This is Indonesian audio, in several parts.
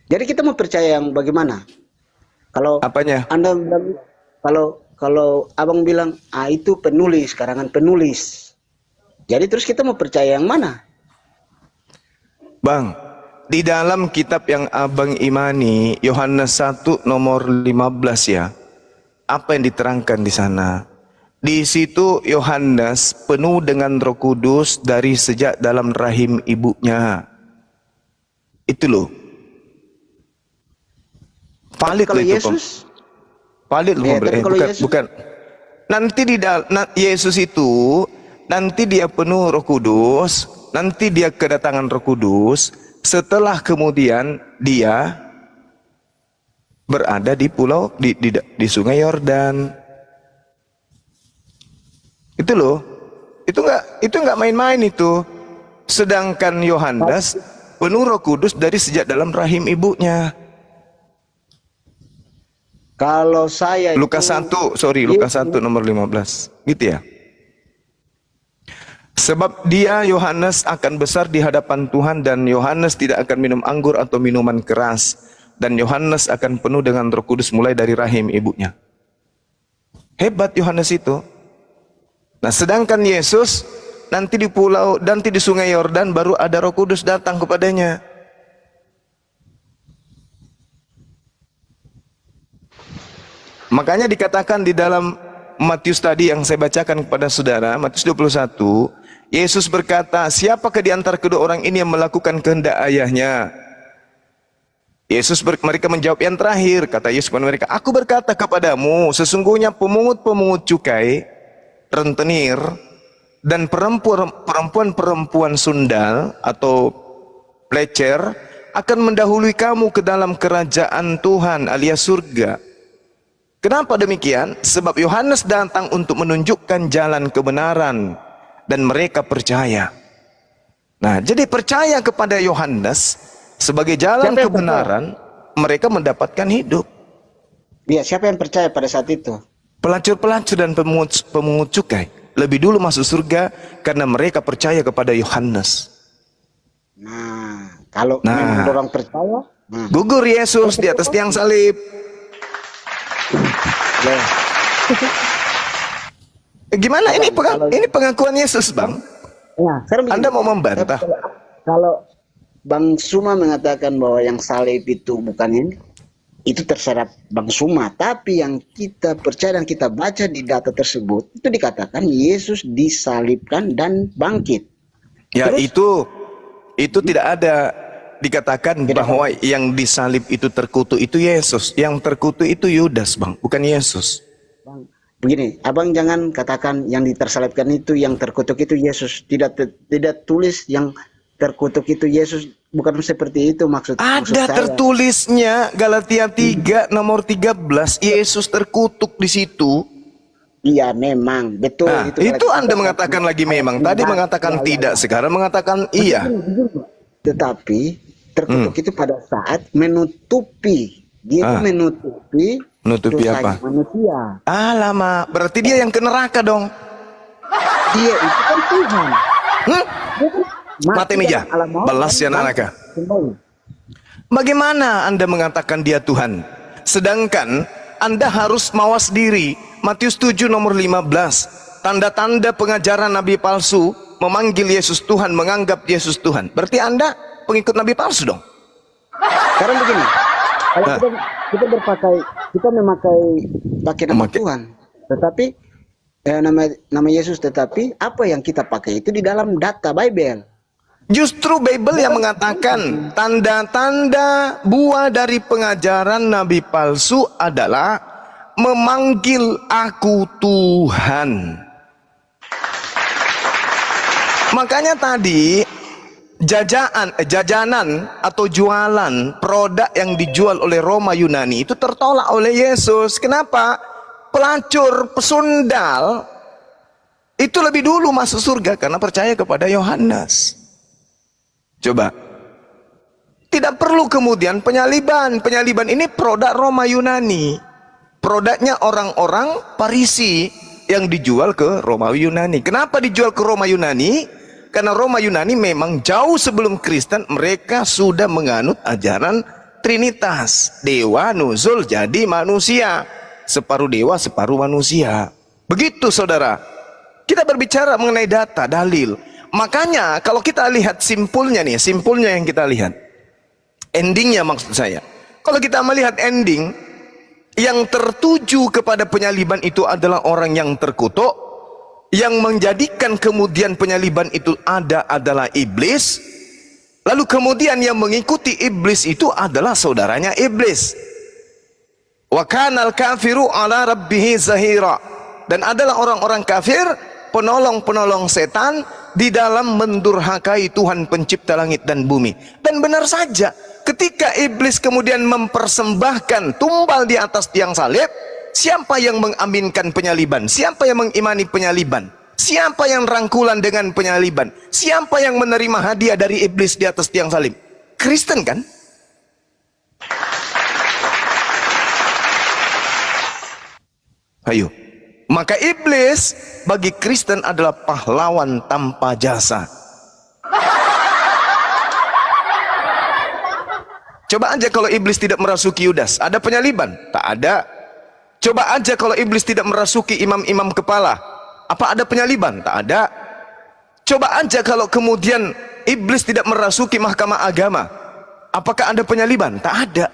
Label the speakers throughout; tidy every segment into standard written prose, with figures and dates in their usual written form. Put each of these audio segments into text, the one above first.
Speaker 1: Jadi kita mau percaya yang bagaimana? Kalau
Speaker 2: Apanya?
Speaker 1: Anda bilang, kalau Abang bilang, ah itu penulis, karangan penulis. Jadi terus kita mau percaya yang mana?
Speaker 2: Bang, di dalam kitab yang abang imani, Yohanes 1 nomor 15 ya. Apa yang diterangkan di sana? Di situ Yohanes penuh dengan Roh Kudus dari sejak dalam rahim ibunya. Itu loh.
Speaker 1: Tapi
Speaker 2: Valid loh
Speaker 1: kalau
Speaker 2: itu,
Speaker 1: Yesus,
Speaker 2: valid loh.
Speaker 1: ya, tapi kalau Yesus,
Speaker 2: Bukan. Nanti di dalam Yesus itu nanti dia penuh Roh Kudus, nanti dia kedatangan Roh Kudus setelah kemudian dia berada di pulau di Sungai Yordan. Itu loh. Itu enggak main-main itu. Sedangkan Yohanes penuh Roh Kudus dari sejak dalam rahim ibunya.
Speaker 1: kalau saya
Speaker 2: Lukas
Speaker 1: itu,
Speaker 2: 1, sorry, Lukas 1 nomor 15. Gitu ya. Sebab dia Yohanes akan besar di hadapan Tuhan dan Yohanes tidak akan minum anggur atau minuman keras dan Yohanes akan penuh dengan Roh Kudus mulai dari rahim ibunya. Hebat Yohanes itu. Nah, sedangkan Yesus nanti di pulau, nanti di Sungai Yordan baru ada Roh Kudus datang kepadanya. Makanya dikatakan di dalam Matius tadi yang saya bacakan kepada saudara, Matius 21, Yesus berkata, siapakah di antara kedua orang ini yang melakukan kehendak ayahnya? Mereka menjawab yang terakhir, kata Yesus kepada mereka, aku berkata kepadamu, sesungguhnya pemungut-pemungut cukai, rentenir, dan perempuan-perempuan sundal atau plecer akan mendahului kamu ke dalam kerajaan Tuhan alias surga. Kenapa demikian? Sebab Yohanes datang untuk menunjukkan jalan kebenaran dan mereka percaya. Nah, jadi percaya kepada Yohanes sebagai jalan kebenaran, mereka mendapatkan hidup.
Speaker 1: ya siapa yang percaya pada saat itu?
Speaker 2: Pelacur-pelacur dan pemungut cukai lebih dulu masuk surga karena mereka percaya kepada Yohanes.
Speaker 1: Nah, kalau memang orang percaya,
Speaker 2: gugur Yesus di atas tiang salib.
Speaker 1: ya.
Speaker 2: Gimana ini pengakuan Yesus, Bang?
Speaker 1: Ya, sekarang begini,
Speaker 2: Anda mau membantah?
Speaker 1: kalau Bang Suma mengatakan bahwa yang salib itu bukan ini, itu terserah Bang Suma. Tapi yang kita percaya dan kita baca di data tersebut, itu dikatakan Yesus disalibkan dan bangkit.
Speaker 2: Ya,
Speaker 1: Terus,
Speaker 2: itu tidak ada dikatakan bahwa yang disalib itu terkutuk itu Yesus. Yang terkutuk itu Yudas, Bang, bukan Yesus.
Speaker 1: Bang, begini, Abang jangan katakan yang tersalibkan itu, yang terkutuk itu Yesus. Tidak tulis yang terkutuk itu Yesus, bukan seperti itu maksud
Speaker 2: Ada
Speaker 1: saya.
Speaker 2: tertulisnya Galatia 3 nomor 13, Yesus terkutuk di situ.
Speaker 1: Iya, memang betul.
Speaker 2: Nah, itu Anda mengatakan lagi memang. Tadi mengatakan tidak, sekarang mengatakan iya.
Speaker 1: Tetapi terkutuk itu pada saat menutupi, dia itu menutupi
Speaker 2: apa?
Speaker 1: manusia.
Speaker 2: Lama, berarti dia yang ke neraka dong.
Speaker 1: Dia itu kan Tuhan.
Speaker 2: Mati meja, balas ya neraka. Bagaimana Anda mengatakan dia Tuhan? Sedangkan Anda harus mawas diri. Matius 7 nomor 15. Tanda-tanda pengajaran nabi palsu, memanggil Yesus Tuhan, menganggap Yesus Tuhan. Berarti Anda pengikut nabi palsu dong.
Speaker 1: Sekarang begini, kalau kita memakai nama Tuhan, tetapi nama Yesus, tetapi apa yang kita pakai itu di dalam data Bible.
Speaker 2: Justru Bible yang mengatakan tanda-tanda buah dari pengajaran nabi palsu adalah memanggil aku Tuhan. Makanya tadi jajanan atau jualan produk yang dijual oleh Roma Yunani itu tertolak oleh Yesus. Kenapa? Pelacur, pesundal itu lebih dulu masuk surga karena percaya kepada Yohanes. Coba, tidak perlu kemudian penyaliban. Penyaliban ini produk Roma Yunani, produknya orang-orang Parisi yang dijual ke Romawi Yunani. Kenapa dijual ke Roma Yunani? Karena Roma Yunani memang jauh sebelum Kristen mereka sudah menganut ajaran Trinitas. Dewa nuzul jadi manusia. Separuh dewa, separuh manusia. Begitu saudara. Kita berbicara mengenai data, dalil. Makanya kalau kita lihat simpulnya nih, simpulnya yang kita lihat. Endingnya maksud saya. Kalau kita melihat ending, yang tertuju kepada penyaliban itu adalah orang yang terkutuk. Yang menjadikan kemudian penyaliban itu ada adalah iblis. Lalu kemudian yang mengikuti iblis itu adalah saudaranya iblis. Wa kanal kafiru ala rabbihi zahira. Dan adalah orang-orang kafir, penolong-penolong setan di dalam mendurhakai Tuhan pencipta langit dan bumi. Dan benar saja, ketika iblis kemudian mempersembahkan tumbal di atas tiang salib, siapa yang mengaminkan penyaliban? Siapa yang mengimani penyaliban? Siapa yang rangkulan dengan penyaliban? Siapa yang menerima hadiah dari iblis di atas tiang salib? Kristen kan? Ayo. Maka iblis bagi Kristen adalah pahlawan tanpa jasa. Coba aja kalau iblis tidak merasuki Yudas, ada penyaliban? Tak ada. Coba aja kalau iblis tidak merasuki imam-imam kepala, apa ada penyaliban? Tak ada. Coba aja kalau kemudian iblis tidak merasuki mahkamah agama, apakah ada penyaliban? Tak ada.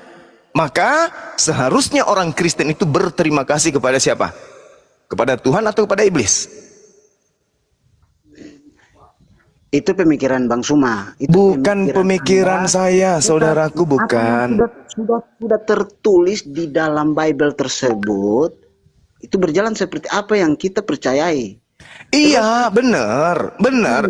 Speaker 2: Maka seharusnya orang Kristen itu berterima kasih kepada siapa? Kepada Tuhan atau kepada iblis?
Speaker 1: Itu pemikiran Bang Suma.
Speaker 2: Itu bukan pemikiran saya, saudaraku, bukan.
Speaker 1: Sudah tertulis di dalam Bible tersebut. Itu berjalan seperti apa yang kita percayai.
Speaker 2: Iya, benar.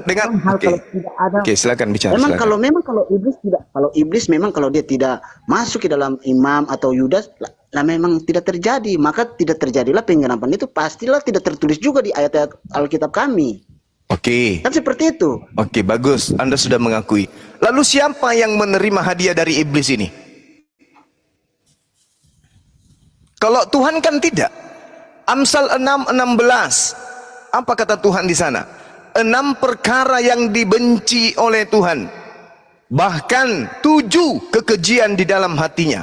Speaker 2: Dengan Oke, silakan bicara.
Speaker 1: Memang
Speaker 2: silakan.
Speaker 1: kalau iblis memang kalau dia tidak masuk ke dalam imam atau Yudas, lah memang tidak terjadi. Maka tidak terjadilah penggenapan itu, pastilah tidak tertulis juga di ayat-ayat Alkitab kami.
Speaker 2: Oke.
Speaker 1: Kan seperti itu.
Speaker 2: Oke, bagus. Anda sudah mengakui. Lalu siapa yang menerima hadiah dari iblis ini? Kalau Tuhan kan tidak. Amsal 6:16. Apa kata Tuhan di sana? 6 perkara yang dibenci oleh Tuhan. Bahkan 7 kekejian di dalam hatinya.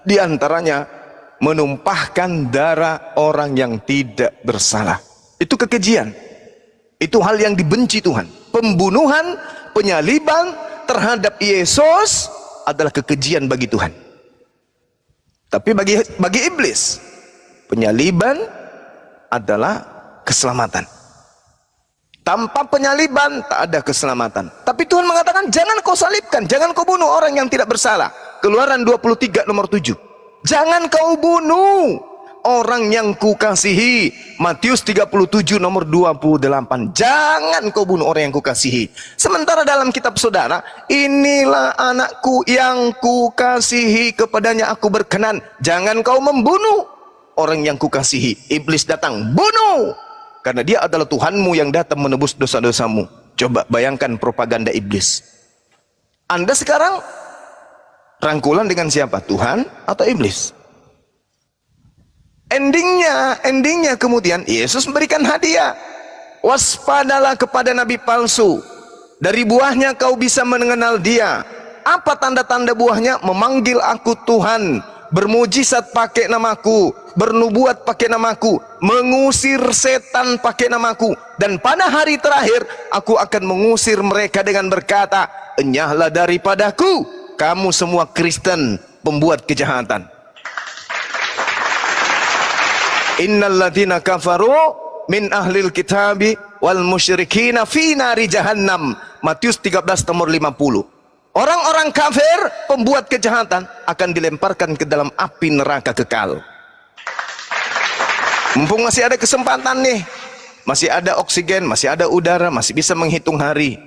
Speaker 2: Di antaranya menumpahkan darah orang yang tidak bersalah. Itu kekejian. Itu hal yang dibenci Tuhan. Pembunuhan, penyaliban terhadap Yesus adalah kekejian bagi Tuhan. Tapi bagi iblis, penyaliban adalah keselamatan. Tanpa penyaliban tak ada keselamatan. Tapi Tuhan mengatakan jangan kau salibkan, jangan kau bunuh orang yang tidak bersalah. Keluaran 23 nomor 7. Jangan kau bunuh orang yang kukasihi. Matius 37 nomor 28. Jangan kau bunuh orang yang kukasihi. Sementara dalam kitab saudara, inilah anakku yang kukasihi, kepadanya aku berkenan. Jangan kau membunuh orang yang kukasihi. Iblis datang, bunuh, karena dia adalah Tuhanmu yang datang menebus dosa-dosamu. Coba bayangkan propaganda iblis. Anda sekarang rangkulan dengan siapa? Tuhan atau iblis? Endingnya kemudian Yesus memberikan hadiah. Waspadalah kepada nabi palsu. Dari buahnya kau bisa mengenal dia. Apa tanda-tanda buahnya? Memanggil aku Tuhan, bermujizat pakai namaku, bernubuat pakai namaku, mengusir setan pakai namaku, dan pada hari terakhir aku akan mengusir mereka dengan berkata, enyahlah daripadaku kamu semua Kristen pembuat kejahatan. Innalladzina kafaru min ahlil kitabi wal musyrikina fi nari jahannam. Matius 13 nomor 50. Orang-orang kafir pembuat kejahatan akan dilemparkan ke dalam api neraka kekal. Mumpung masih ada kesempatan nih, masih ada oksigen, masih ada udara, masih bisa menghitung hari.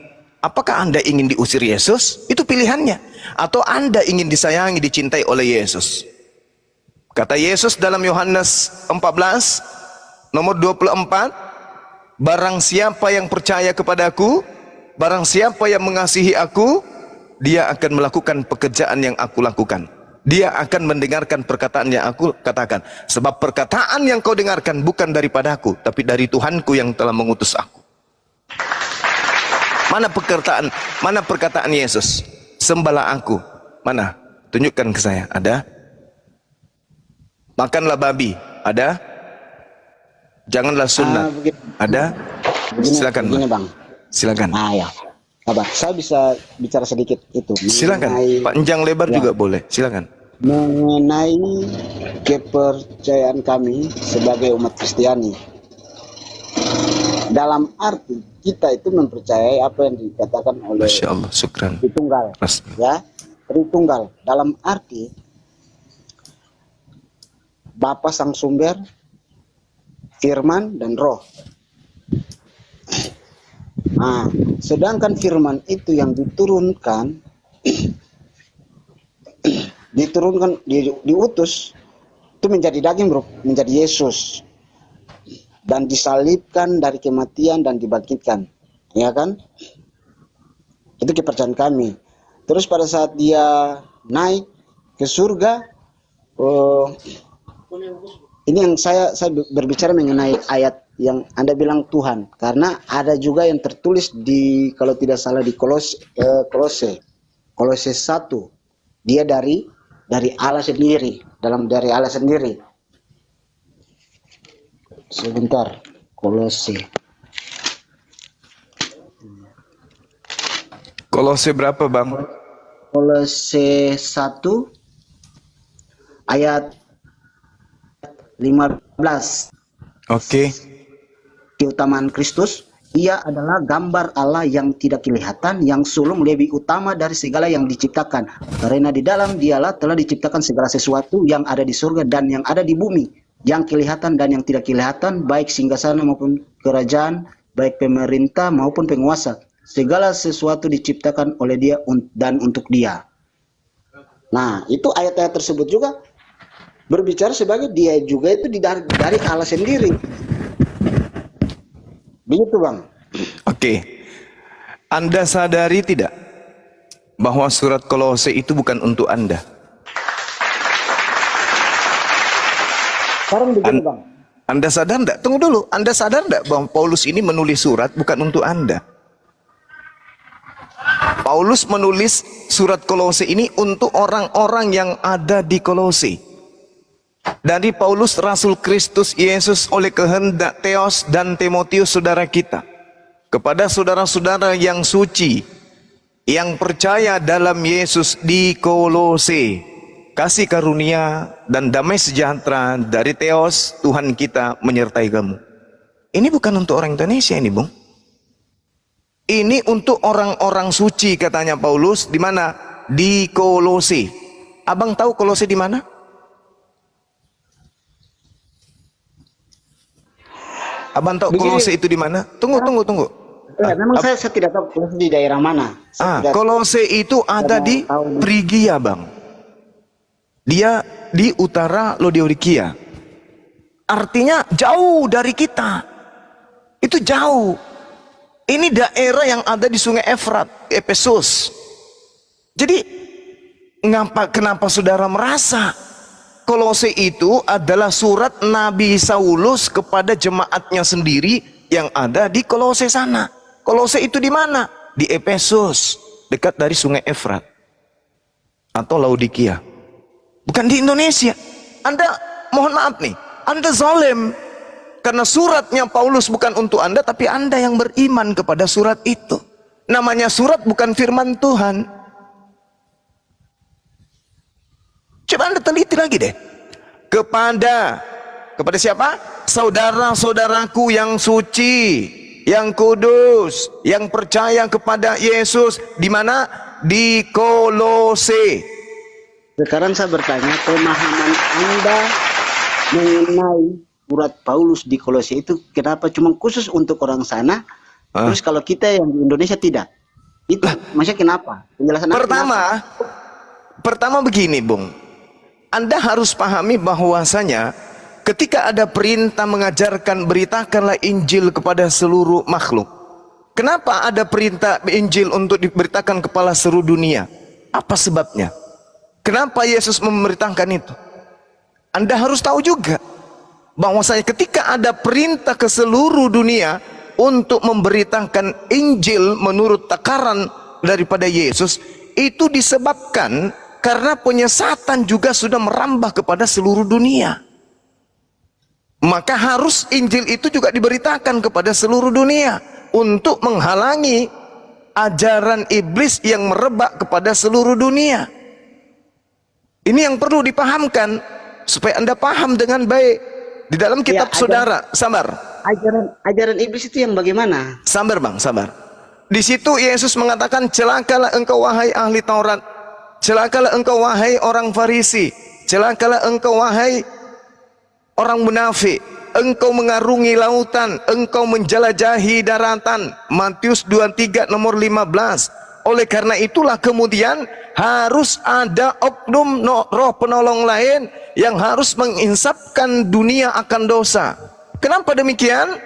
Speaker 2: Apakah Anda ingin diusir Yesus? Itu pilihannya. Atau Anda ingin disayangi, dicintai oleh Yesus? Kata Yesus dalam Yohanes 14 nomor 24, barang siapa yang percaya kepadaku, barang siapa yang mengasihi aku, dia akan melakukan pekerjaan yang aku lakukan. Dia akan mendengarkan perkataan yang aku katakan. Sebab perkataan yang kau dengarkan bukan daripada aku, tapi dari Tuhanku yang telah mengutus aku. Mana perkataan Yesus? Sembahlah aku Mana? Tunjukkan ke saya. Ada? Makanlah babi. Ada? Janganlah sunnah.
Speaker 1: Begini,
Speaker 2: Ada? Silakan,
Speaker 1: begini,
Speaker 2: Bang.
Speaker 1: Bang.
Speaker 2: Silakan.
Speaker 1: Ya. Sabar, saya bisa bicara sedikit itu.
Speaker 2: Silakan. Panjang lebar
Speaker 1: ya,
Speaker 2: juga boleh. Silakan.
Speaker 1: mengenai kepercayaan kami sebagai umat Kristiani. Dalam arti kita itu mempercayai apa yang dikatakan oleh
Speaker 2: Masya Allah, syukran.
Speaker 1: Tritunggal, ya, Tritunggal. Dalam arti Bapa Sang Sumber, Firman dan Roh. Nah, sedangkan Firman itu yang diturunkan, diutus itu menjadi daging, bro, menjadi Yesus, dan disalibkan dari kematian dan dibangkitkan, ya kan? Itu kepercayaan kami. Terus pada saat dia naik ke surga, ini yang saya berbicara mengenai ayat yang Anda bilang Tuhan, karena ada juga yang tertulis di, kalau tidak salah, di Kolose 1, dia dari Allah sendiri, dari Allah sendiri. Sebentar, Kolose
Speaker 2: berapa, Bang?
Speaker 1: Kolose 1 ayat 15.
Speaker 2: Oke.
Speaker 1: Keutamaan Kristus, ia adalah gambar Allah yang tidak kelihatan, yang sulung lebih utama dari segala yang diciptakan. Karena di dalam dialah telah diciptakan segala sesuatu yang ada di surga dan yang ada di bumi, yang kelihatan dan yang tidak kelihatan, baik singgasana maupun kerajaan, baik pemerintah maupun penguasa. Segala sesuatu diciptakan oleh Dia dan untuk Dia. Nah, itu ayat-ayat tersebut juga berbicara sebagai Dia juga itu dari Allah sendiri. Begitu, Bang.
Speaker 2: Oke. Anda sadari tidak bahwa surat Kolose itu bukan untuk Anda?
Speaker 1: Sekarang begini, Bang.
Speaker 2: Anda sadar enggak? Tunggu dulu. Anda sadar enggak bahwa Paulus ini menulis surat bukan untuk Anda? Paulus menulis surat Kolose ini untuk orang-orang yang ada di Kolose. Dari Paulus Rasul Kristus Yesus oleh kehendak Theos dan Timotius saudara kita, kepada saudara-saudara yang suci yang percaya dalam Yesus di Kolose, kasih karunia dan damai sejahtera dari Theos Tuhan kita menyertai kamu. Ini bukan untuk orang Indonesia ini, Bung. Ini untuk orang-orang suci, katanya Paulus. Di mana? Di Kolose. Abang tahu Kolose di mana? Abang tahu Kolose itu di mana? Tunggu.
Speaker 1: Memang saya tidak tahu Kolose di daerah mana.
Speaker 2: Kolose itu ada di Frigia, Bang. Dia di utara Laodikia. Artinya jauh dari kita. Itu jauh. Ini daerah yang ada di Sungai Efrat, Efesus. Jadi, kenapa saudara merasa Kolose itu adalah surat Nabi Saulus kepada jemaatnya sendiri yang ada di Kolose sana? Kolose itu di mana? Di Efesus, dekat dari Sungai Efrat atau Laodikia. Bukan di Indonesia. Anda, mohon maaf nih, Anda zalim. Karena suratnya Paulus bukan untuk Anda, tapi Anda yang beriman kepada surat itu. Namanya surat bukan firman Tuhan. Coba Anda teliti lagi deh. Kepada siapa? Saudara-saudaraku yang suci, yang kudus, yang percaya kepada Yesus. Di mana? Di Kolose.
Speaker 1: Sekarang saya bertanya, pemahaman Anda mengenai surat Paulus di Kolose itu kenapa cuma khusus untuk orang sana? Terus kalau kita yang di Indonesia tidak? Itu maksudnya kenapa? Penjelasan
Speaker 2: Pertama begini, Bung. Anda harus pahami bahwasanya ketika ada perintah mengajarkan, beritakanlah Injil kepada seluruh makhluk. Kenapa ada perintah Injil untuk diberitakan kepada seluruh dunia? Apa sebabnya? Kenapa Yesus memerintahkan itu? Anda harus tahu juga bahwasanya ketika ada perintah ke seluruh dunia untuk memberitakan Injil menurut takaran daripada Yesus, itu disebabkan Karena penyesatan juga sudah merambah kepada seluruh dunia. Maka harus Injil itu juga diberitakan kepada seluruh dunia untuk menghalangi ajaran iblis yang merebak kepada seluruh dunia. Ini yang perlu dipahamkan supaya Anda paham dengan baik. Di dalam kitab saudara, sabar.
Speaker 1: Ajaran iblis itu yang bagaimana?
Speaker 2: Sabar bang, sabar. Di situ Yesus mengatakan, celakalah engkau wahai ahli Taurat, celakalah engkau wahai orang Farisi, celakalah engkau wahai orang munafik, engkau mengarungi lautan, engkau menjelajahi daratan. Matius 23 nomor 15. Oleh karena itulah kemudian harus ada oknum roh penolong lain yang harus menginsapkan dunia akan dosa. Kenapa demikian?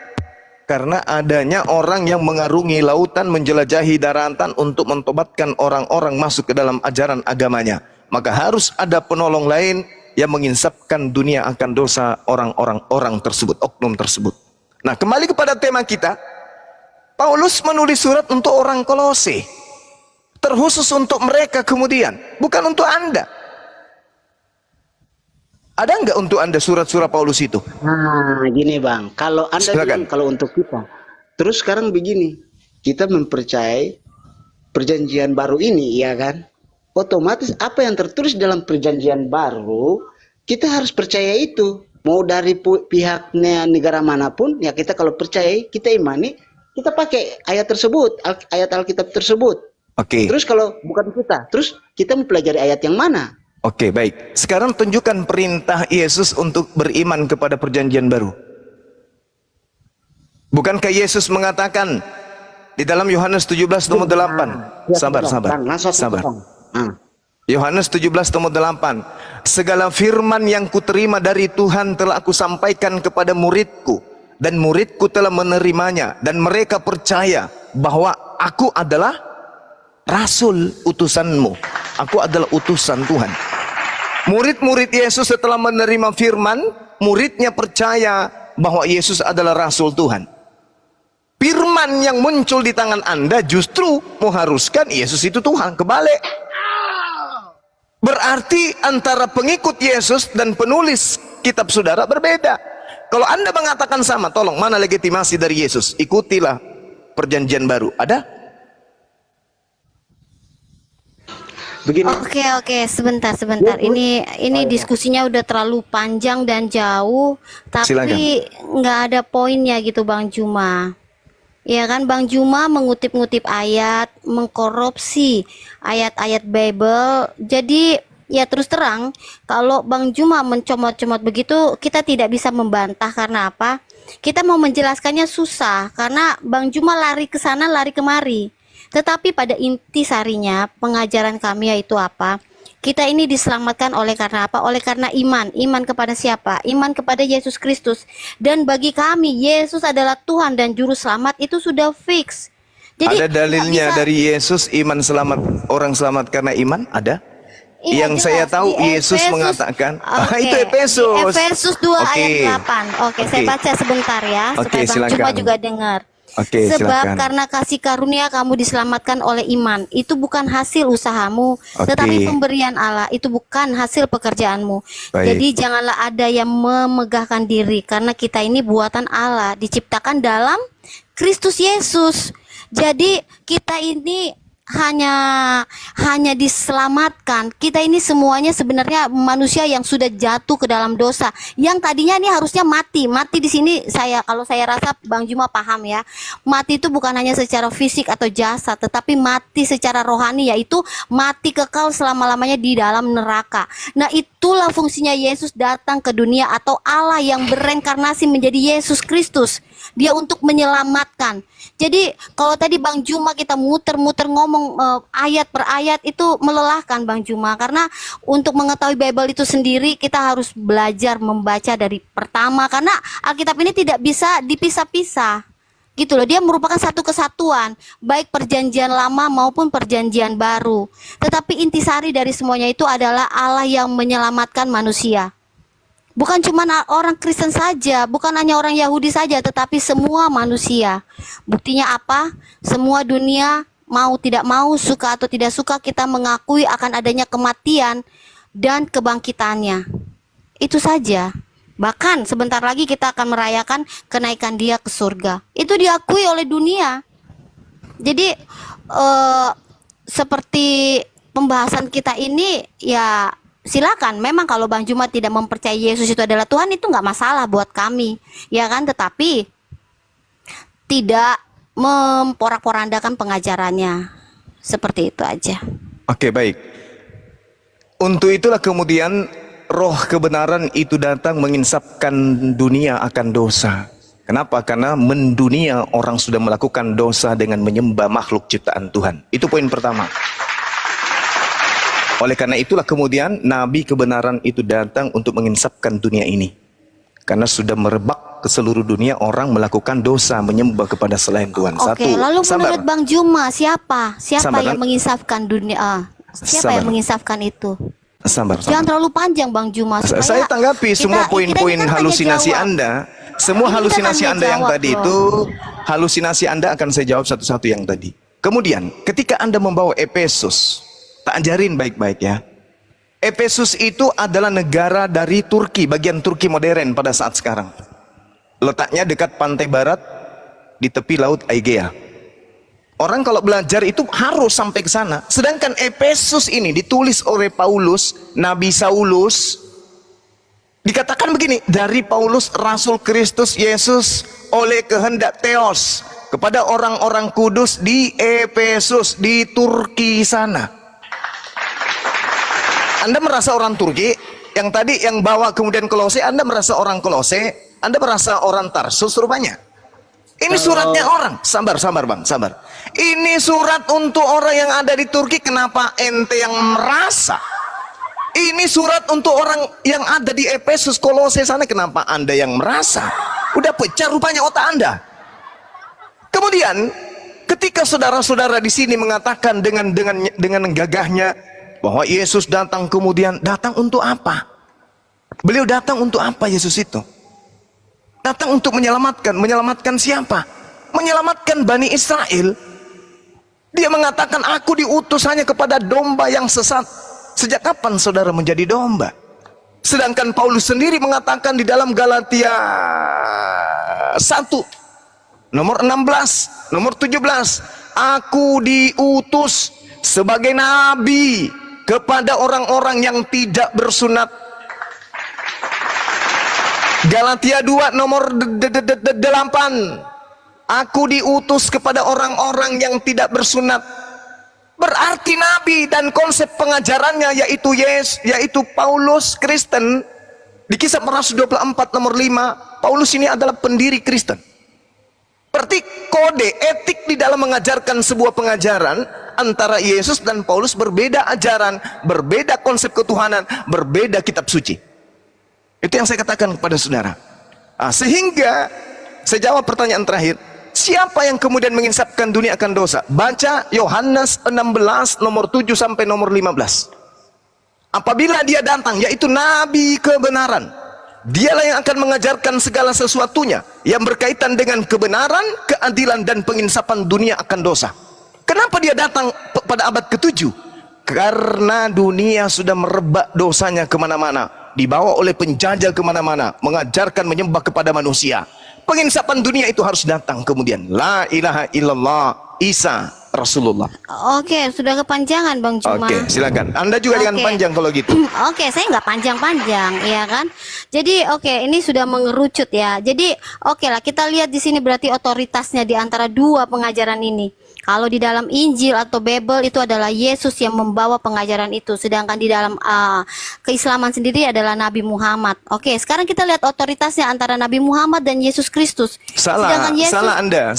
Speaker 2: Karena adanya orang yang mengarungi lautan, menjelajahi daratan untuk mentobatkan orang-orang masuk ke dalam ajaran agamanya. Maka harus ada penolong lain yang menginsapkan dunia akan dosa orang tersebut, oknum tersebut. Nah, kembali kepada tema kita. Paulus menulis surat untuk orang Kolose, terkhusus untuk mereka kemudian, bukan untuk Anda. Ada enggak untuk Anda surat-surat Paulus itu?
Speaker 1: Nah, gini bang, kalau Anda bilang kalau untuk kita, terus sekarang begini, kita mempercayai perjanjian baru ini, ya kan? Otomatis apa yang tertulis dalam perjanjian baru kita harus percaya itu, mau dari pihaknya negara manapun ya. Kita kalau percaya, kita imani, kita pakai ayat tersebut, ayat Alkitab tersebut.
Speaker 2: Oke.
Speaker 1: Terus kalau bukan kita, terus kita mempelajari ayat yang mana?
Speaker 2: Oke, baik. Sekarang tunjukkan perintah Yesus untuk beriman kepada perjanjian baru. Bukankah Yesus mengatakan di dalam Yohanes 17 nomor 8? Sabar. Yohanes 17 nomor 8. Segala firman yang kuterima dari Tuhan telah aku sampaikan kepada muridku, dan muridku telah menerimanya, dan mereka percaya bahwa aku adalah rasul utusanmu. Aku adalah utusan Tuhan. Murid-murid Yesus setelah menerima firman, muridnya percaya bahwa Yesus adalah rasul Tuhan. Firman yang muncul di tangan Anda justru mengharuskan Yesus itu Tuhan. Kebalik. Berarti antara pengikut Yesus dan penulis kitab saudara berbeda. Kalau Anda mengatakan sama, tolong, mana legitimasi dari Yesus? Ikutilah perjanjian baru. Ada?
Speaker 1: Begini.
Speaker 3: Oke, sebentar. Ini diskusinya udah terlalu panjang dan jauh, tapi nggak ada poinnya gitu Bang Juma. Ya kan, Bang Juma mengutip-ngutip ayat, mengkorupsi ayat-ayat Bible. Jadi ya terus terang, kalau Bang Juma mencomot-comot begitu, kita tidak bisa membantah. Karena apa? Kita mau menjelaskannya susah, karena Bang Juma lari ke sana, lari kemari. Tetapi pada inti sarinya, pengajaran kami yaitu apa? Kita ini diselamatkan oleh karena apa? Oleh karena iman. Iman kepada siapa? Iman kepada Yesus Kristus. Dan bagi kami, Yesus adalah Tuhan dan Juru Selamat, itu sudah fix. Jadi,
Speaker 2: ada dalilnya dari Yesus iman selamat, orang selamat karena iman? Ada?
Speaker 3: Iya,
Speaker 2: yang
Speaker 3: jelas.
Speaker 2: saya tahu
Speaker 3: Di
Speaker 2: Yesus
Speaker 3: Efesus,
Speaker 2: mengatakan,
Speaker 3: itu
Speaker 2: Efesus.
Speaker 3: Efesus 2 ayat 8. Oke, saya baca sebentar ya, supaya Bang Juma juga dengar. Sebab karena kasih karunia kamu diselamatkan oleh iman. Itu bukan hasil usahamu, tetapi pemberian Allah. Itu bukan hasil pekerjaanmu. Jadi janganlah ada yang memegahkan diri, karena kita ini buatan Allah, diciptakan dalam Kristus Yesus. Jadi kita ini hanya diselamatkan. Kita ini semuanya sebenarnya manusia yang sudah jatuh ke dalam dosa, yang tadinya ini harusnya mati di sini. Kalau saya rasa Bang Juma paham ya, mati itu bukan hanya secara fisik atau jasad, tetapi mati secara rohani, yaitu mati kekal selama-lamanya di dalam neraka. Nah, itulah fungsinya Yesus datang ke dunia, atau Allah yang bereinkarnasi menjadi Yesus Kristus. Dia untuk menyelamatkan. Jadi kalau tadi Bang Juma kita muter-muter ngomong ayat per ayat, itu melelahkan Bang Juma, karena untuk mengetahui Bible itu sendiri kita harus belajar membaca dari pertama, karena Alkitab ini tidak bisa dipisah-pisah gitu loh. Dia merupakan satu kesatuan, baik perjanjian lama maupun perjanjian baru. Tetapi intisari dari semuanya itu adalah Allah yang menyelamatkan manusia. Bukan cuma orang Kristen saja, bukan hanya orang Yahudi saja, tetapi semua manusia. Buktinya apa? Semua dunia mau tidak mau, suka atau tidak suka, kita mengakui akan adanya kematian dan kebangkitannya. Itu saja. Bahkan sebentar lagi kita akan merayakan kenaikan dia ke surga. Itu diakui oleh dunia. Jadi seperti pembahasan kita ini, ya silakan. Memang kalau Bang Juma tidak mempercayai Yesus itu adalah Tuhan, itu nggak masalah buat kami, ya kan? Tetapi tidak memporak-porandakan pengajarannya. Seperti itu aja.
Speaker 2: Oke, baik. Untuk itulah kemudian roh kebenaran itu datang menginsapkan dunia akan dosa. Kenapa? Karena mendunia orang sudah melakukan dosa dengan menyembah makhluk ciptaan Tuhan. Itu poin pertama. Oleh karena itulah kemudian nabi kebenaran itu datang untuk menginsapkan dunia ini. Karena sudah merebak ke seluruh dunia orang melakukan dosa menyembah kepada selain Tuhan.
Speaker 3: Oke, lalu menurut Bang Juma siapa yang menginsafkan dunia? Siapa yang menginsafkan itu? Jangan terlalu panjang Bang Juma.
Speaker 2: Saya tanggapi semua poin-poin halusinasi Anda. Semua halusinasi Anda yang tadi itu, halusinasi Anda akan saya jawab satu-satu yang tadi. Kemudian, ketika Anda membawa Efesus, tak ajarin baik-baik ya. Efesus itu adalah negara dari Turki, bagian Turki modern pada saat sekarang. Letaknya dekat pantai barat, di tepi laut Aegea. Orang kalau belajar itu harus sampai ke sana. Sedangkan Efesus ini ditulis oleh Paulus, Nabi Saulus. Dikatakan begini, dari Paulus Rasul Kristus Yesus oleh kehendak Theos kepada orang-orang kudus di Efesus, di Turki sana. Anda merasa orang Turki? Yang tadi yang bawa kemudian Kolose, Anda merasa orang Kolose? Anda merasa orang Tarsus rupanya? Ini suratnya orang. Sabar Bang, sabar. Ini surat untuk orang yang ada di Turki. Kenapa ente yang merasa? Ini surat untuk orang yang ada di Efesus, Kolose sana. Kenapa Anda yang merasa? Udah pecah rupanya otak Anda. Kemudian ketika saudara-saudara di sini mengatakan dengan gagahnya bahwa Yesus datang, kemudian datang untuk apa? Beliau datang untuk apa Yesus itu? Datang untuk menyelamatkan siapa? Menyelamatkan Bani Israel. Dia mengatakan, aku diutus hanya kepada domba yang sesat. Sejak kapan saudara menjadi domba? Sedangkan Paulus sendiri mengatakan di dalam Galatia 1 nomor 16, nomor 17, aku diutus sebagai nabi kepada orang-orang yang tidak bersunat. Galatia 2 nomor 8, aku diutus kepada orang-orang yang tidak bersunat. Berarti nabi dan konsep pengajarannya yaitu Paulus Kristen. Di Kisah Para Rasul 24 nomor 5, Paulus ini adalah pendiri Kristen. Berarti kode etik di dalam mengajarkan sebuah pengajaran antara Yesus dan Paulus berbeda ajaran, berbeda konsep ketuhanan, berbeda kitab suci. Itu yang saya katakan kepada saudara. Sehingga saya jawab pertanyaan terakhir. Siapa yang kemudian menginsapkan dunia akan dosa? Baca Yohanes 16 nomor 7 sampai nomor 15. Apabila dia datang, yaitu nabi kebenaran, dialah yang akan mengajarkan segala sesuatunya yang berkaitan dengan kebenaran, keadilan, dan penginsapan dunia akan dosa. Kenapa dia datang pada abad ke-7? Karena dunia sudah merebak dosanya kemana-mana, dibawa oleh penjajah kemana-mana, mengajarkan menyembah kepada manusia. Penginsapan dunia itu harus datang kemudian. La ilaha illallah Isa Rasulullah.
Speaker 3: Oke, sudah kepanjangan Bang Juma.
Speaker 2: Oke, silakan. Anda juga jangan panjang kalau gitu.
Speaker 3: Oke, saya nggak panjang-panjang, ya kan? Jadi ini sudah mengerucut ya. Jadi lah, kita lihat di sini berarti otoritasnya di antara dua pengajaran ini. Kalau di dalam Injil atau Bible itu adalah Yesus yang membawa pengajaran itu, sedangkan di dalam keislaman sendiri adalah Nabi Muhammad. Oke, sekarang kita lihat otoritasnya antara Nabi Muhammad dan Yesus Kristus.
Speaker 2: Salah, Yesus, salah Anda.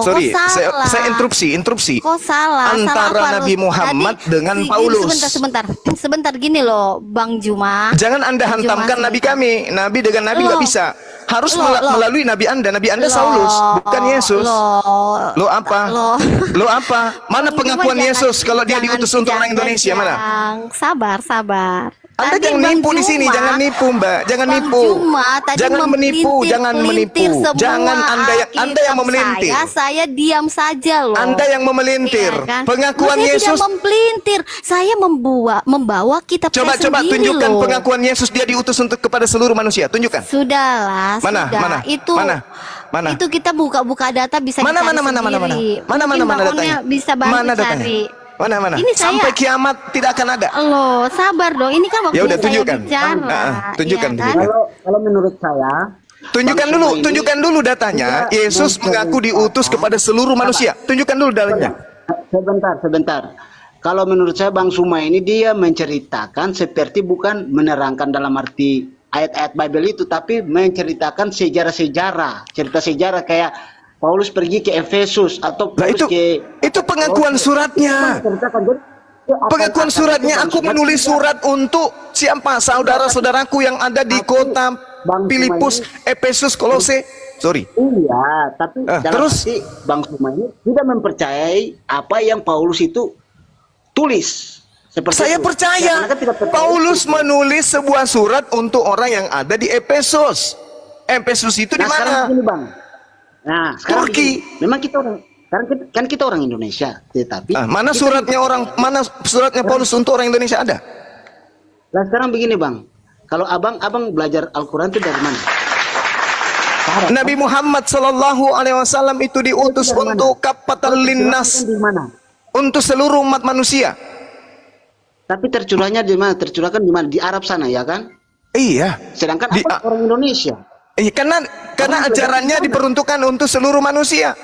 Speaker 2: Sorry, saya interupsi.
Speaker 3: Kok salah?
Speaker 2: Antara
Speaker 3: salah
Speaker 2: Nabi Muhammad dengan Paulus.
Speaker 3: Sebentar gini loh, Bang Juma.
Speaker 2: Jangan Anda hantamkan Nabi kami. Nabi dengan Nabi nggak bisa. Harus melalui Nabi Anda. Nabi Anda Saulus, bukan Yesus. Lo apa? Lo apa? Mana pengakuan Yesus kalau dia diutus untuk orang Indonesia? Mana?
Speaker 3: Sabar.
Speaker 2: Anda jangan nipu di sini, jangan nipu Mbak, jangan nipu. Jangan menipu, jangan menipu. Jangan Anda yang memelintir.
Speaker 3: Saya diam saja loh.
Speaker 2: Anda yang memelintir. Ya, kan? Pengakuan Yesus.
Speaker 3: Saya tidak memelintir. Saya membawa kitab
Speaker 2: Coba tunjukkan loh. Pengakuan Yesus dia diutus untuk kepada seluruh manusia. Tunjukkan.
Speaker 3: Sudahlah.
Speaker 2: Mana?
Speaker 3: Itu kita buka data bisa
Speaker 2: mana
Speaker 3: datanya? Bisa bantu cari.
Speaker 2: Mana? Ini
Speaker 3: sampai
Speaker 2: kiamat tidak akan ada.
Speaker 3: Loh, sabar dong. Ini kan waktu
Speaker 2: ya udah, tunjukkan.
Speaker 3: Tunjukkan.
Speaker 1: Ya, kan? Kalau menurut saya,
Speaker 2: tunjukkan dulu datanya. Yesus mengaku diutus kepada seluruh manusia. Tunjukkan dulu datanya.
Speaker 1: Sebentar. Kalau menurut saya Bang Suma ini dia menceritakan seperti bukan menerangkan dalam arti ayat-ayat Bible itu, tapi menceritakan sejarah-sejarah, cerita sejarah kayak Paulus pergi ke Efesus atau Paulus
Speaker 2: itu pengakuan suratnya. Pengakuan suratnya, aku menulis surat untuk siapa? Saudara-saudaraku yang ada di kota Filipus, Efesus, Kolose. Sorry.
Speaker 1: Iya, tapi
Speaker 2: terus
Speaker 1: Bang Suma ini tidak mempercayai apa yang Paulus itu tulis.
Speaker 2: Saya percaya. Paulus menulis sebuah surat untuk orang yang ada di Efesus. Efesus itu di mana?
Speaker 1: Nah, sekarang Turki. Memang kita orang Indonesia, tetapi
Speaker 2: mana suratnya Paulus untuk orang Indonesia ada?
Speaker 1: Nah, sekarang begini Bang, kalau abang belajar Al-Quran itu dari mana?
Speaker 2: Nabi Muhammad SAW itu diutus untuk kafatan linnas, untuk seluruh umat manusia.
Speaker 1: Tapi tercurahnya di mana? Tercurahkan di mana? Di Arab sana, ya kan?
Speaker 2: Iya.
Speaker 1: Sedangkan orang Indonesia.
Speaker 2: Iya, karena ajarannya diperuntukkan untuk seluruh manusia.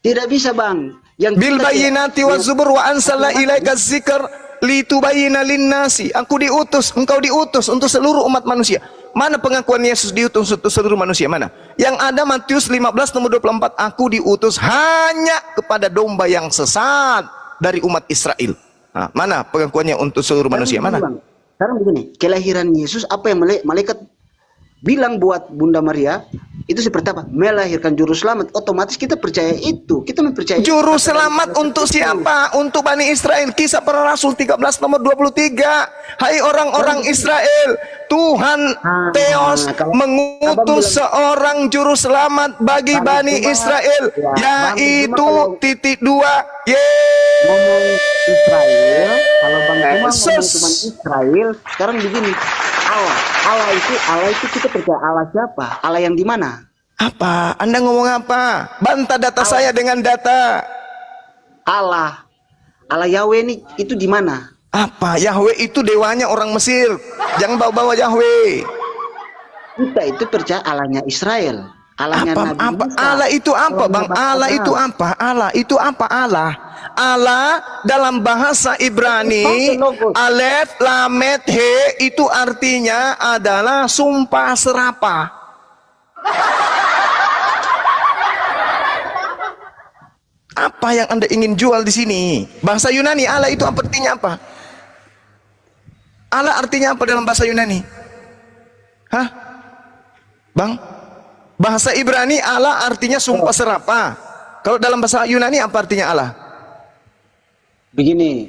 Speaker 1: Tidak bisa Bang.
Speaker 2: Bil bayyinati waz zubur wa anzalna ilaika dzikr litubayyina lin-nasi. Engkau diutus untuk seluruh umat manusia. Mana pengakuan Yesus diutus untuk seluruh manusia? Mana? Yang ada Matius 15 nomor 24, aku diutus hanya kepada domba yang sesat dari umat Israel. Nah, mana pengakuannya untuk seluruh manusia? Mana?
Speaker 1: Sekarang begini, kelahiran Yesus apa yang malaikat bilang buat Bunda Maria itu seperti apa? Melahirkan juru selamat. Otomatis kita percaya itu. Kita mempercayai
Speaker 2: juru selamat untuk siapa? Untuk Bani Israel. Kisah Para Rasul 13 nomor 23. Hai orang-orang Israel, Tuhan Theos mengutus seorang juru selamat bagi Bani Israel, yaitu
Speaker 1: ngomong Israel. Kalau Bang Cuma ngomong cuma Israel, sekarang begini. Allah itu kita percaya Allah siapa? Allah yang di mana?
Speaker 2: Apa? Anda ngomong apa? Bantah data saya dengan data.
Speaker 1: Allah Yahweh ini itu di mana?
Speaker 2: Apa? Yahweh itu dewanya orang Mesir. Jangan bawa-bawa Yahweh.
Speaker 1: Kita itu percaya Allahnya Israel. Allahnya Nabi Musa.
Speaker 2: Allah itu apa, Bang? Allah itu apa? Allah itu apa? Allah dalam bahasa Ibrani, Alef, Lamet, He itu artinya adalah sumpah serapah. Apa yang Anda ingin jual di sini? Bahasa Yunani Allah itu artinya apa? Allah artinya apa dalam bahasa Yunani? Hah? Bang? Bahasa Ibrani Allah artinya sumpah serapah. Kalau dalam bahasa Yunani apa artinya Allah?
Speaker 1: Begini,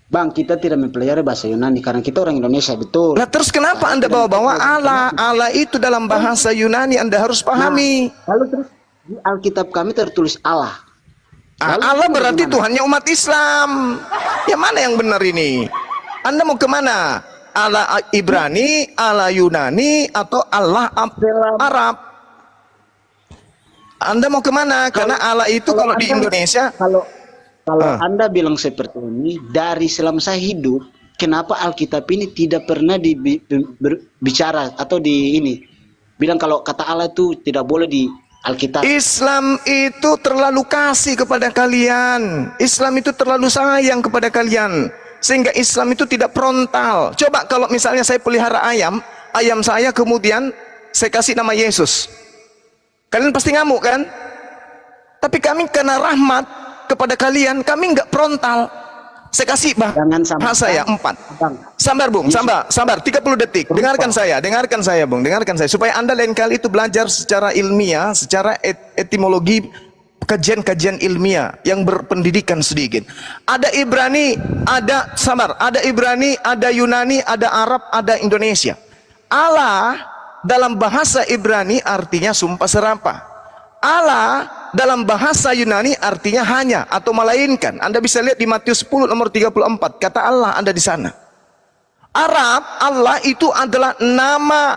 Speaker 1: Bang, kita tidak mempelajari bahasa Yunani karena kita orang Indonesia, betul.
Speaker 2: Nah, terus kenapa Anda bawa-bawa Allah? Allah itu dalam bahasa Yunani Anda harus pahami.
Speaker 1: Lalu terus di Alkitab kami tertulis Allah.
Speaker 2: Allah berarti Tuhannya umat Islam. Yang mana yang benar ini? Anda mau kemana? Allah Ibrani, Allah Yunani, atau Allah Arab? Anda mau kemana? Karena Allah itu kalau di Indonesia,
Speaker 1: kalau Anda bilang seperti ini, dari selama saya hidup, kenapa Alkitab ini tidak pernah bicara atau bilang kalau kata Allah itu tidak boleh di Alkitab.
Speaker 2: Islam itu terlalu kasih kepada kalian. Islam itu terlalu sayang kepada kalian. Sehingga Islam itu tidak frontal. Coba kalau misalnya saya pelihara ayam saya kemudian saya kasih nama Yesus. Kalian pasti ngamuk kan? Tapi kami karena rahmat kepada kalian, kami nggak frontal. Saya kasih saya 4. Sabar Bung, sabar 30 detik. Dengarkan saya Bung, dengarkan saya supaya Anda lain kali itu belajar secara ilmiah, secara etimologi kajian-kajian ilmiah yang berpendidikan sedikit. Ada Ibrani, ada Ibrani, ada Yunani, ada Arab, ada Indonesia. Allah dalam bahasa Ibrani artinya sumpah serapah. Allah dalam bahasa Yunani artinya hanya atau melainkan. Anda bisa lihat di Matius 10 nomor 34, kata Allah ada di sana. Arab, Allah itu adalah nama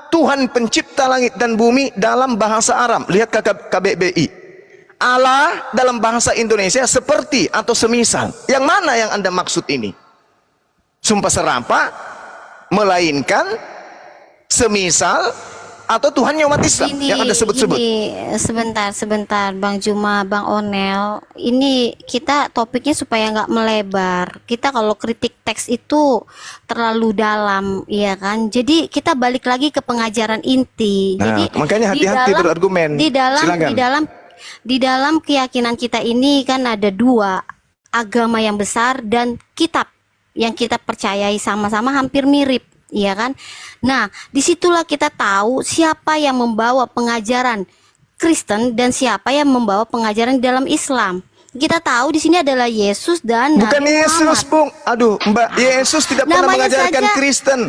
Speaker 2: Tuhan pencipta langit dan bumi dalam bahasa Arab. Lihat KBBI. Allah dalam bahasa Indonesia seperti atau semisal. Yang mana yang Anda maksud ini? Sumpah serapah, melainkan, semisal, atau Tuhannya umat Islam yang Anda sebut-sebut?
Speaker 3: Sebentar Bang Juma, Bang Onel, ini kita topiknya supaya nggak melebar. Kita kalau kritik teks itu terlalu dalam, ya kan? Jadi kita balik lagi ke pengajaran inti.
Speaker 2: Nah, jadi makanya hati-hati berargumen.
Speaker 3: Di dalam keyakinan kita ini kan ada dua agama yang besar dan kitab yang kita percayai sama-sama hampir mirip, iya kan? Nah, disitulah kita tahu siapa yang membawa pengajaran Kristen dan siapa yang membawa pengajaran di dalam Islam. Kita tahu di sini adalah Yesus dan
Speaker 2: bukan Yesus, Bung. Aduh, Mbak, Yesus tidak pernah mengajarkan Kristen.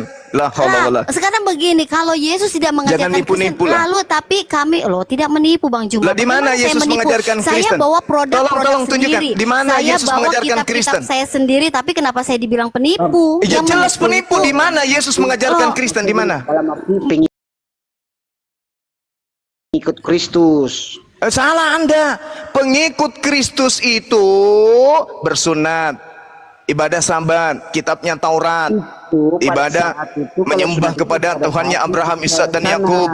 Speaker 3: Sekarang begini, kalau Yesus tidak mengajarkan Kristen, lalu tapi kami tidak menipu, Bang Juma.
Speaker 2: Di mana Yesus mengajarkan Kristen?
Speaker 3: Saya bawa produk
Speaker 2: sendiri. Di mana Yesus mengajarkan Kristen?
Speaker 3: Saya sendiri, tapi kenapa saya dibilang penipu?
Speaker 2: Ya jelas penipu. Di mana Yesus mengajarkan Kristen? Di mana?
Speaker 1: Ikut Kristus.
Speaker 2: Salah Anda. Pengikut Kristus itu bersunat, ibadah Sabat, kitabnya Taurat, ibadah menyembah kepada Tuhannya Abraham, Ishak dan Yakub.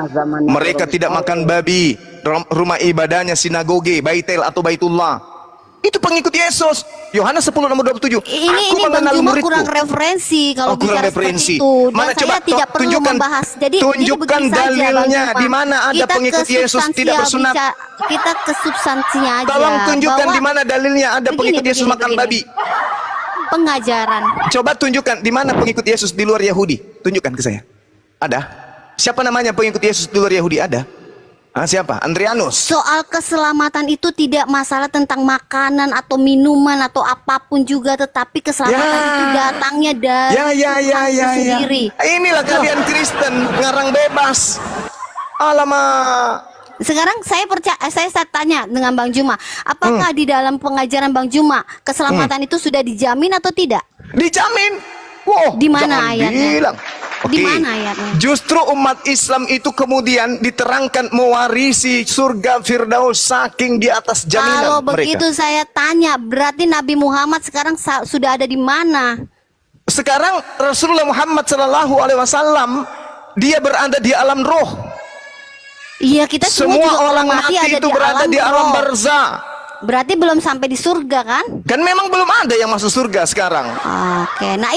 Speaker 2: Mereka tidak makan babi. Rumah ibadahnya sinagoge, Baitel atau Baitullah. Itu pengikut Yesus. Yohanes 10 nomor 27.
Speaker 3: Ini Bang Juma kurang referensi kalau bicara seperti itu.
Speaker 2: Mana coba tidak perlu membahas. Jadi tunjukkan dalilnya di mana ada pengikut Yesus tidak bersunat.
Speaker 3: Kita ke substansinya aja.
Speaker 2: Tolong tunjukkan di mana dalilnya ada pengikut Yesus makan babi.
Speaker 3: Pengajaran.
Speaker 2: Coba tunjukkan di mana pengikut Yesus di luar Yahudi. Tunjukkan ke saya. Ada? Siapa namanya pengikut Yesus di luar Yahudi? Ada? Siapa? Andrianus.
Speaker 3: Soal keselamatan itu tidak masalah tentang makanan atau minuman atau apapun juga, tetapi keselamatan itu datangnya dari sendiri.
Speaker 2: Inilah kalian Kristen ngarang bebas. Alamak.
Speaker 3: Sekarang saya tanya dengan Bang Juma, apakah di dalam pengajaran Bang Juma keselamatan itu sudah dijamin atau tidak?
Speaker 2: Dijamin. Wow,
Speaker 3: di mana ayatnya?
Speaker 2: Di mana ayatnya? Justru umat Islam itu kemudian diterangkan mewarisi surga Firdaus saking di atas jaminan.
Speaker 3: Kalau begitu saya tanya, berarti Nabi Muhammad sekarang sudah ada di mana?
Speaker 2: Sekarang Rasulullah Muhammad SAW dia berada di alam roh.
Speaker 3: Iya, kita
Speaker 2: semua orang mati itu berada di alam barzah.
Speaker 3: Berarti belum sampai di surga kan?
Speaker 2: Kan memang belum ada yang masuk surga sekarang.
Speaker 3: Oke, nah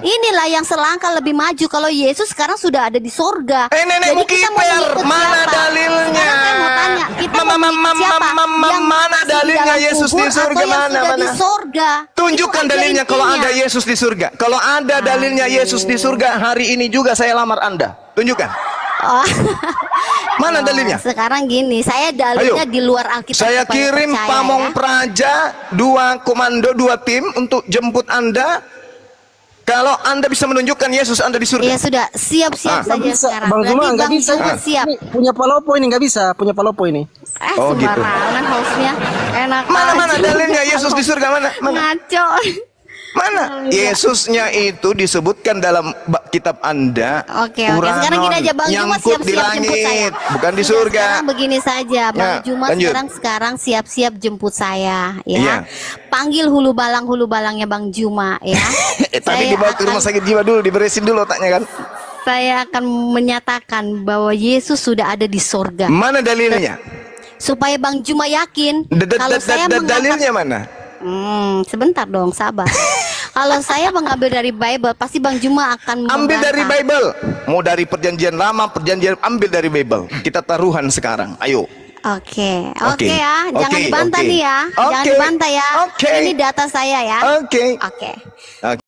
Speaker 3: inilah yang selangkah lebih maju. Kalau Yesus sekarang sudah ada di surga.
Speaker 2: Nenek Kiper, mana dalilnya?
Speaker 3: Saya mau tanya, kita
Speaker 2: mana dalilnya Yesus di surga?
Speaker 3: Di surga.
Speaker 2: Tunjukkan dalilnya kalau ada Yesus di surga. Kalau ada dalilnya Yesus di surga, hari ini juga saya lamar Anda. Tunjukkan. Mana dalilnya?
Speaker 3: Sekarang gini, saya dalilnya di luar Alkitab.
Speaker 2: Saya kirim Pamong Praja 2 komando 2 tim untuk jemput Anda. Kalau Anda bisa menunjukkan Yesus Anda di surga.
Speaker 3: Ya sudah, siap-siap saja
Speaker 1: bisa.
Speaker 3: sekarang.
Speaker 1: Bang Juma nggak bisa.
Speaker 3: Siap.
Speaker 1: Ini punya Palopo ini nggak bisa, punya Palopo ini.
Speaker 3: Sembarangan hostnya. Enak.
Speaker 2: Mana dalilnya Yesus di surga mana?
Speaker 3: Ngaco.
Speaker 2: Mana? Yesusnya itu disebutkan dalam kitab Anda.
Speaker 3: Oke. Sekarang gini aja, Bang Juma siap-siap jemput saya.
Speaker 2: Bukan di surga.
Speaker 3: Sekarang begini saja, Bang Juma sekarang siap-siap jemput saya, ya. Panggil hulu balangnya Bang Juma, ya.
Speaker 2: Tapi dibawa ke rumah sakit jiwa dulu, diberesin dulu otaknya kan.
Speaker 3: Saya akan menyatakan bahwa Yesus sudah ada di surga.
Speaker 2: Mana dalilnya?
Speaker 3: Supaya Bang Juma yakin.
Speaker 2: Kalau saya dalilnya mana?
Speaker 3: Sebentar dong, sabar. Kalau saya mengambil dari Bible, pasti Bang Juma akan
Speaker 2: ambil dari Bible. Mau dari perjanjian lama, perjanjian, ambil dari Bible. Kita taruhan sekarang. Ayo.
Speaker 3: Oke ya, jangan dibantah nih ya. Jangan dibantah ya. Ini data saya ya.
Speaker 2: Oke.